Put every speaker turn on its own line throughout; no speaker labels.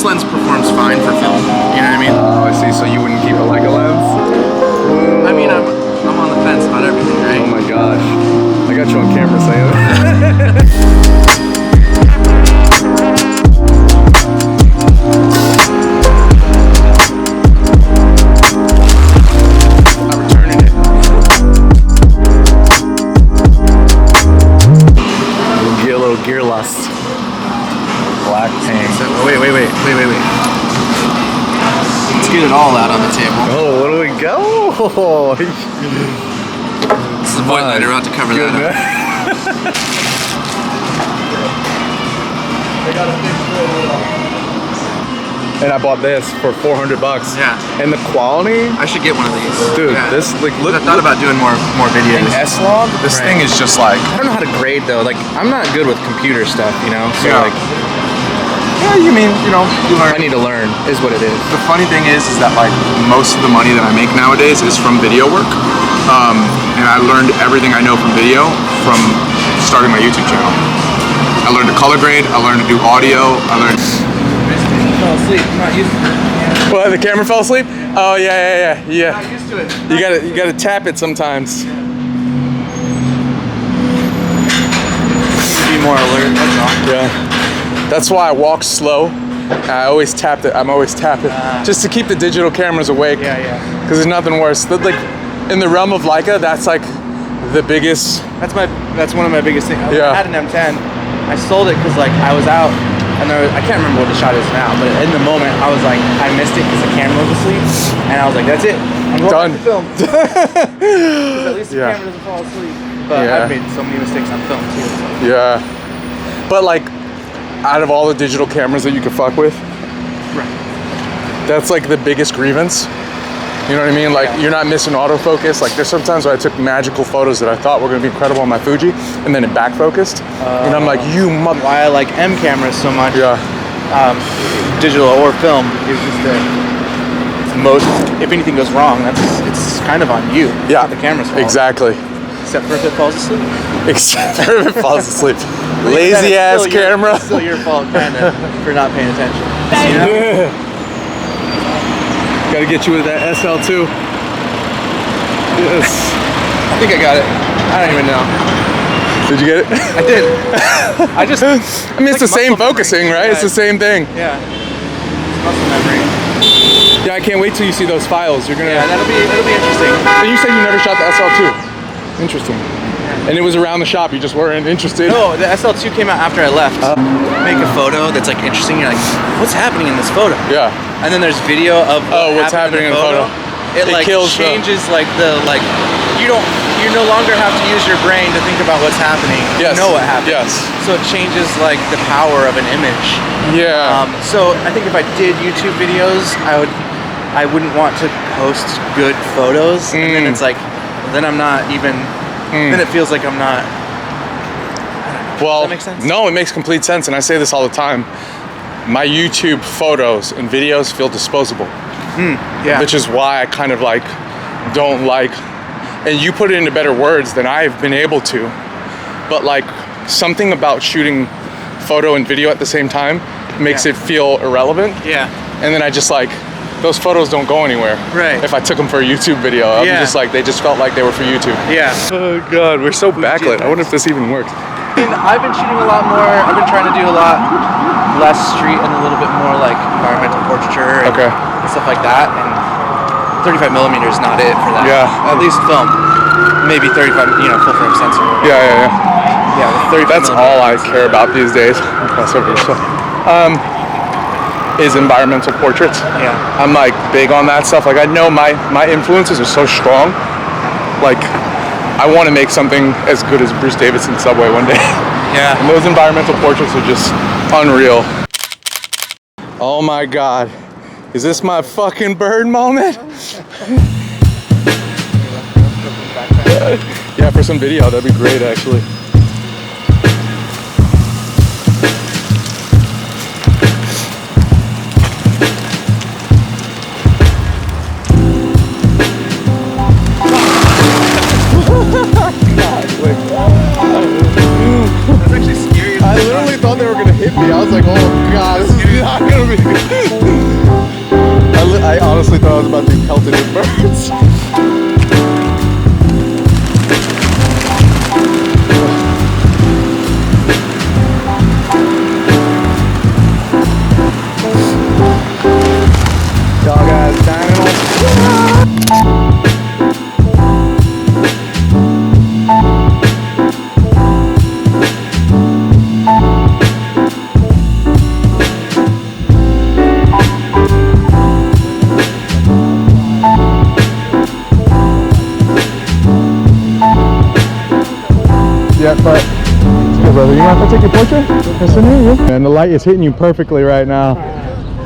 this lens performs fine for film. You know what I mean?
Oh, I see. So you wouldn't keep a Leica lens?
I mean, I'm on the fence about everything, right?
Oh my gosh. I got you on camera saying that. Gear lust. Black paint.
So, wait. Let's get it all out on the table.
Oh, where do we go?
This is the void lighter, we're about to cover that up.
And I bought this for $400.
Yeah.
And the quality,
I should get one of these.
dude.
Yeah.
This like look.
I thought about doing more videos.
S-Log. This
Right.
thing is just like, I don't know how to grade though. Like I'm not good with computer stuff, you know. So
Yeah.
like,
Yeah, you mean, you know, you learn.
I need to learn is what it is.
The funny thing is that like most of the money that I make nowadays is from video work, and I learned everything I know from video from starting my YouTube channel. I learned to color grade. I learned to do audio. I learned. Fell asleep. I'm not used to it.
What? The camera fell asleep? Oh yeah.
I'm not used to it.
You gotta tap it sometimes.
Be more alert. That's all.
Yeah. That's why I walk slow. I always tap it. I'm always tapping just to keep the digital cameras awake.
Yeah.
Because there's nothing worse. Like in the realm of Leica, that's like the biggest.
That's one of my biggest things.
Yeah.
I had an M10. I sold it because like I was out and I can't remember what the shot is now, but in the moment I was like I missed it because the camera was asleep, and I was like that's it. I'm going back to film. Because at least the camera doesn't fall asleep. But I've made so many mistakes on film too. So.
Yeah. But like, out of all the digital cameras that you could fuck with, that's like the biggest grievance. You know what I mean? Like you're not missing autofocus. Like there's sometimes where I took magical photos that I thought were gonna be incredible on my Fuji, and then it back focused, and I'm like, you mother.
Why I like M cameras so much, digital or film, is just that most, if anything goes wrong, it's kind of on you.
Yeah,
the camera's fault.
Exactly.
Except for if it falls asleep.
Except for if it falls asleep. Lazy ass camera.
It's still your fault, kind of, for not paying attention. You know?
Gotta get you with that SL2. Yes.
I think I got it. I don't even know.
Did you get it?
I did. I mean,
it's the same focusing, right? Yeah. It's the same thing.
Yeah. It's muscle memory.
Yeah, I can't wait till you see those files. You're gonna.
Yeah, it'll be interesting.
And you said you never shot the SL2. Interesting. And it was around the shop. You just weren't interested.
No, the SL2 came out after I left. Make a photo that's like interesting. You're like, what's happening in this photo?
Yeah.
And then there's video of
what's happening in the photo.
It like
kills
changes you no longer have to use your brain to think about what's happening.
Yes.
You know what happened.
Yes.
So it changes like the power of an image.
Yeah.
So I think if I did YouTube videos, I wouldn't want to post good photos, and then it's like, then I'm not even. Then it feels like I'm not.
Well,
does that make sense?
No, it makes complete sense, and I say this all the time. My YouTube photos and videos feel disposable.
Yeah.
Which is why I kind of like don't like, and you put it into better words than I've been able to, but like something about shooting photo and video at the same time makes it feel irrelevant.
Yeah.
And then I just like, those photos don't go anywhere.
Right.
If I took them for a YouTube video, I'm just like, they just felt like they were for YouTube.
Yeah.
Oh God, we're so backlit. I wonder if this even works.
I've been shooting a lot more. I've been trying to do a lot less street and a little bit more like environmental portraiture and stuff like that. And 35mm is not it for that.
Yeah.
At least film. Maybe 35, full frame sensor.
Yeah.
Yeah, with 35mm.
That's all I care about these days. Is environmental portraits.
Yeah.
I'm like big on that stuff. Like I know my influences are so strong. Like I want to make something as good as Bruce Davidson's Subway one day.
Yeah.
And those environmental portraits are just unreal. Oh my God. Is this my fucking bird moment? Yeah, for some video, that'd be great actually.
That's actually scary.
I literally thought they were gonna hit me. I was like, oh God, this is not gonna be good. honestly thought I was about to be pelted with birds. Dog-ass animal. Yeah, but hey brother, you mind if I take your portrait? Nice to meet you. And the light is hitting you perfectly right now.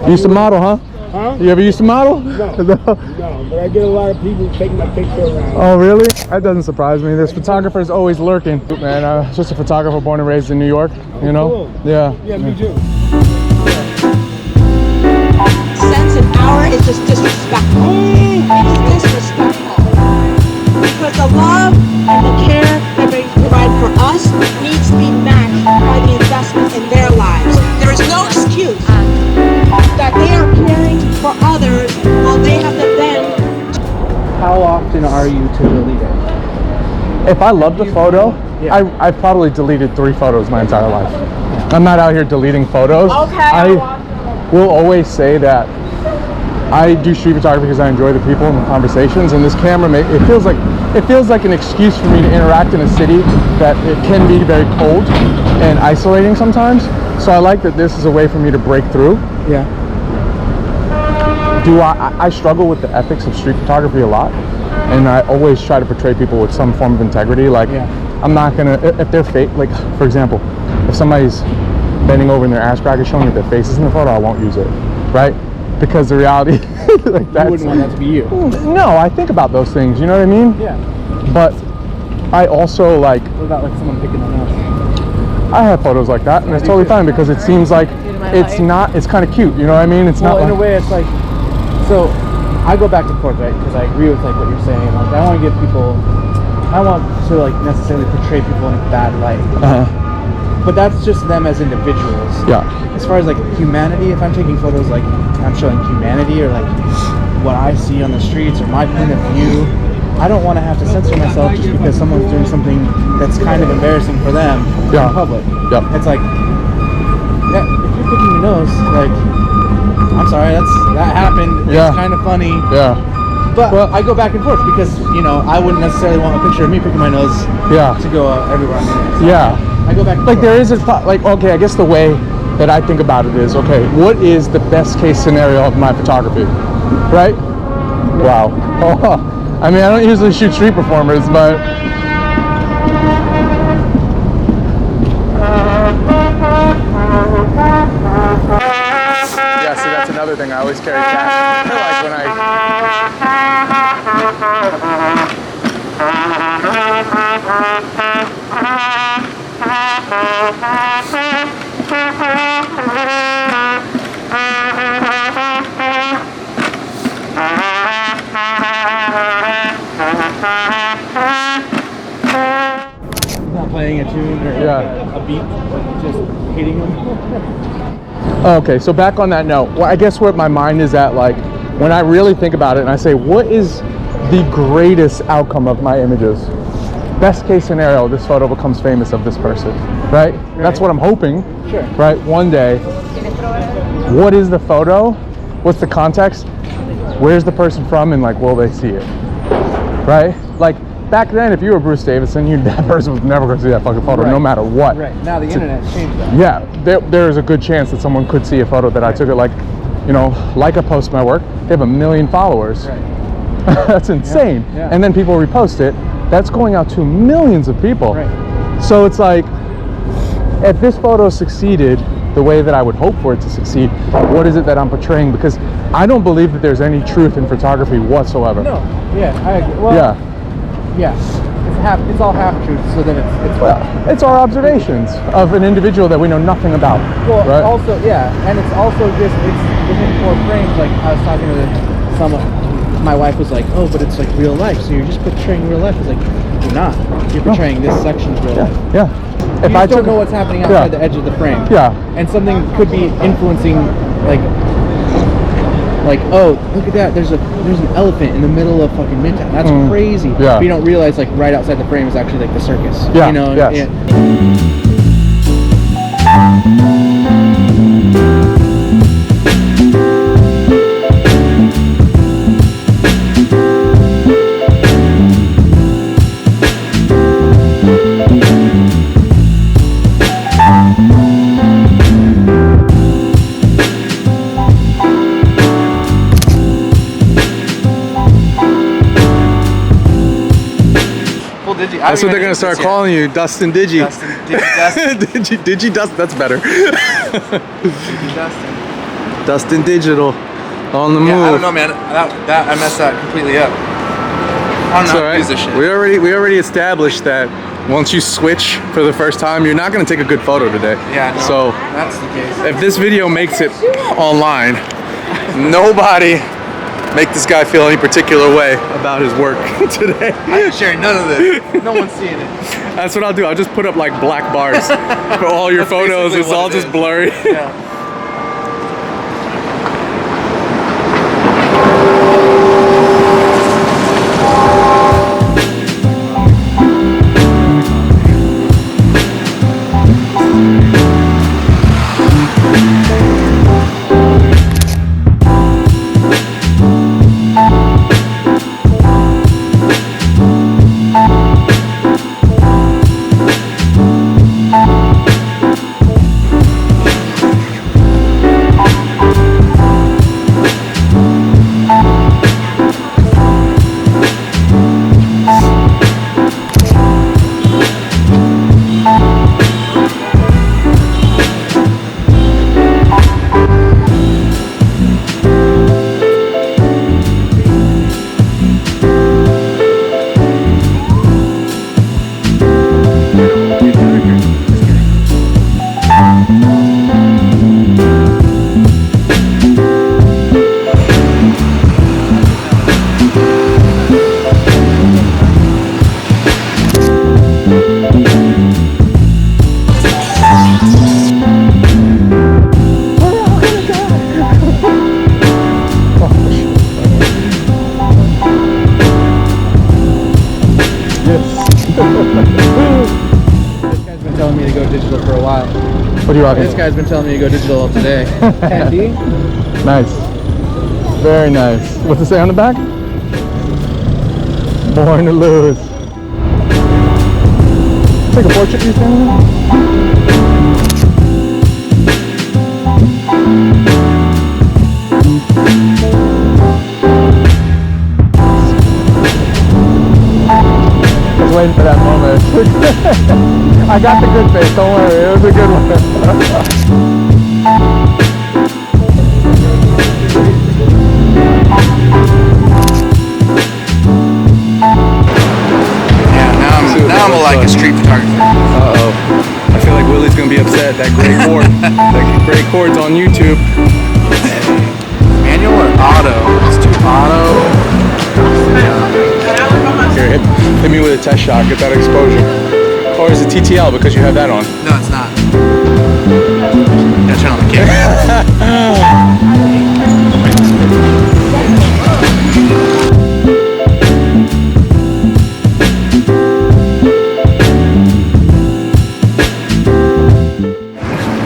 You used to model, huh?
Huh?
You ever used to model?
No, no, but I get a lot of people taking my picture around.
Oh really? That doesn't surprise me. There's photographers always lurking. Man, I was just a photographer born and raised in New York, you know?
Cool.
Yeah.
Yeah, me too.
Cents an hour is just disrespectful. It is disrespectful. Because the love and the care that they provide for us needs to be matched by the investment in their lives. There is no excuse that they are caring for others while they have to bend.
How often are you to delete it?
If I love the photo,
Yeah.
I've probably deleted 3 photos my entire life. I'm not out here deleting photos.
Okay.
I will always say that I do street photography because I enjoy the people and the conversations, and this camera it feels like an excuse for me to interact in a city that it can be very cold and isolating sometimes. So I like that this is a way for me to break through.
Yeah.
I struggle with the ethics of street photography a lot, and I always try to portray people with some form of integrity. Like, I'm not gonna, if they're fake, like for example, if somebody's bending over and their ass crack is showing that their face is in the photo, I won't use it, right? Because the reality, like that's,
You wouldn't want that to be you.
no, I think about those things, you know what I mean?
Yeah.
But I also like,
What about like someone picking on us?
I have photos like that, and it's totally fine because it seems like it's kind of cute, you know what I mean? It's
Well,
not
in a
like,
way, it's like, so I go back to portrait because I agree with like what you're saying. Like, I want to give people, I want to like necessarily portray people in a bad light. But that's just them as individuals.
yeah.
As far as like humanity, if I'm taking photos like I'm showing humanity or like what I see on the streets or my point of view, I don't want to have to censor myself just because someone's doing something that's kind of embarrassing for them
Yeah.
in public.
Yep.
It's like, yeah, if you're picking your nose, like, I'm sorry, that happened.
Yeah.
It's kind of funny.
Yeah.
But
Well-
I go back and forth because, you know, I wouldn't necessarily want a picture of me picking my nose
Yeah.
to go everywhere on the internet. So
Yeah.
I go back and
Like
forth.
there is like, okay, I guess the way that I think about it is, okay, what is the best case scenario of my photography, right? Wow. Oh, I mean, I don't usually shoot street performers, but yeah, see, that's another thing. I always carry cash. I feel like when
Not playing a tune or
Yeah.
a beat, just hitting them.
Okay, so back on that note, well, I guess where my mind is at, like, when I really think about it and I say, what is the greatest outcome of my images? Best case scenario, this photo becomes famous of this person, right? That's what I'm hoping,
Sure.
right? One day. What is the photo? What's the context? Where's the person from, and like, will they see it? Right? Like, back then, if you were Bruce Davison, that person was never going to see that fucking photo, no
Right.
matter what.
Right. Now the internet changed that.
Yeah, there is a good chance that someone could see a photo that I took. It like, you know, like I post my work, they have 1 million followers.
Right.
That's insane.
Yeah.
And then people repost it. That's going out to millions of people.
Right.
So it's like, if this photo succeeded the way that I would hope for it to succeed, what is it that I'm portraying? Because I don't believe that there's any truth in photography whatsoever.
No. Yeah, I agree. Well,
Yeah.
yeah. It's all half truth. So then it's
Well, it's our observations of an individual that we know nothing about.
Well,
right?
also, yeah, and it's also just, it's within 4 frames. Like, I was talking to someone, my wife was like, oh, but it's like real life, so you're just portraying real life. It's like, you're not. You're portraying this section's real life.
Yeah.
You just don't know what's happening outside the edge of the frame.
Yeah.
And something could be influencing, like, Like, oh, look at that. There's an elephant in the middle of fucking Midtown. That's crazy.
Yeah.
But you don't realize like right outside the frame is actually like the circus.
Yeah,
You know.
yes. That's what they're gonna start calling you, Dustin Digi.
Dustin, Dustin.
Digi Dustin. That's better.
Dustin.
Dustin Digital, on the move.
Yeah, I don't know, man. That I messed that completely up. I don't know how to use this shit.
We already established that once you switch for the first time, you're not gonna take a good photo today.
Yeah, no,
so
that's the case.
if this video makes it online, nobody make this guy feel any particular way about his work today.
I'm sharing none of this. No one's seeing it.
That's what I'll do. I'll just put up like black bars for all your photos. It's all just blurry.
Yeah.
What are you rocking?
This guy's been telling me to go digital all today. Candy?
Nice. Very nice. What's it say on the back? Born to lose. Take a portrait, you think? I was waiting for that moment. I got the good face, don't worry. It was a good one.
Now I'm like a street photographer.
Uh-oh. I feel like Willie's gonna be upset. That gray cord. That gray cord's on YouTube.
Manual or auto? Let's do auto.
Here, hit me with a test shot. Get that exposure. Or is it TTL because you have that on?
No, it's not. Gotta turn on the camera.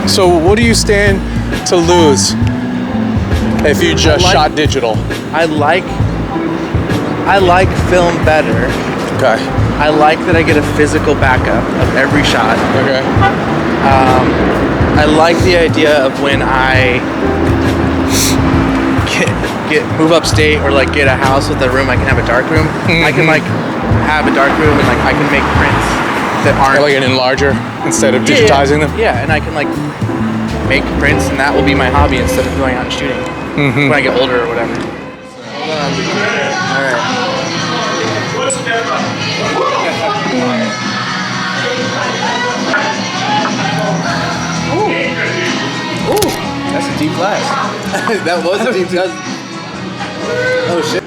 So what do you stand to lose if you just shot digital?
I like film better.
Okay.
I like that I get a physical backup of every shot.
Okay.
I like the idea of when I move upstate or like get a house with a room, I can have a dark room. I can like have a dark room and like I can make prints that aren't
Like an enlarger instead of digitizing them?
Yeah, and I can like make prints and that will be my hobby instead of going out and shooting when I get older or whatever. Alright. Ooh, that's a deep glass. That was a deep glass. Oh shit.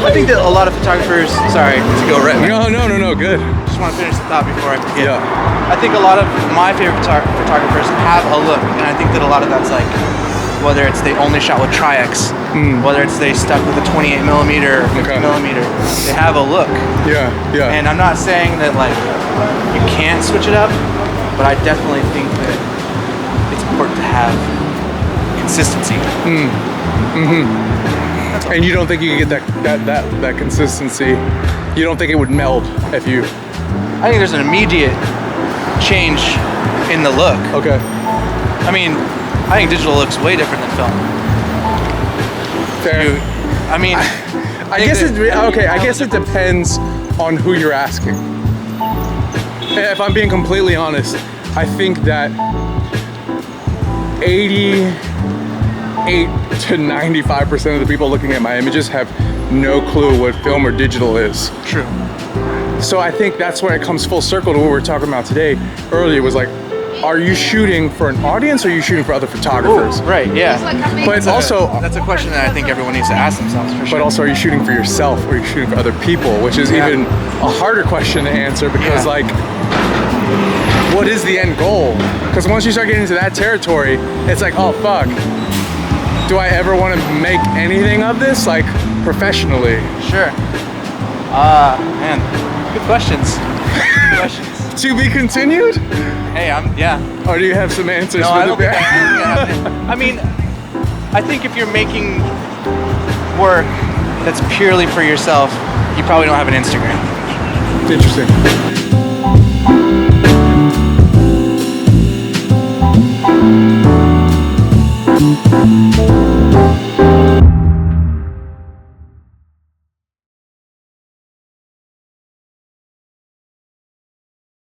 I think that a lot of photographers, sorry to go right.
No, good.
Just want to finish the thought before I forget.
Yeah.
I think a lot of my favorite photographers have a look, and I think that a lot of that's like whether it's they only shot with Tri-X, whether it's they stuck with a 28 millimeter or 50 millimeter, they have a look.
Yeah.
And I'm not saying that like you can't switch it up, but I definitely think that it's important to have consistency.
And you don't think you can get that consistency? You don't think it would meld if you?
I think there's an immediate change in the look.
Okay.
I mean, I think digital looks way different than film.
Fair.
I mean,
I guess it depends on who you're asking. If I'm being completely honest, I think that 88 to 95% of the people looking at my images have no clue what film or digital is.
True.
So I think that's where it comes full circle to what we were talking about today. Earlier was like, are you shooting for an audience or are you shooting for other photographers?
Ooh, right, yeah.
But it's also,
that's a question that I think everyone needs to ask themselves for sure.
but also, are you shooting for yourself or are you shooting for other people? Which is even a harder question to answer because like, what is the end goal? Because once you start getting into that territory, it's like, oh fuck, do I ever want to make anything of this, like professionally?
Sure. Man, good questions. Good questions.
To be continued?
Hey,
Or do you have some answers
No,
for
I
the
don't think I have it. I mean, I think if you're making work that's purely for yourself, you probably don't have an Instagram.
Interesting.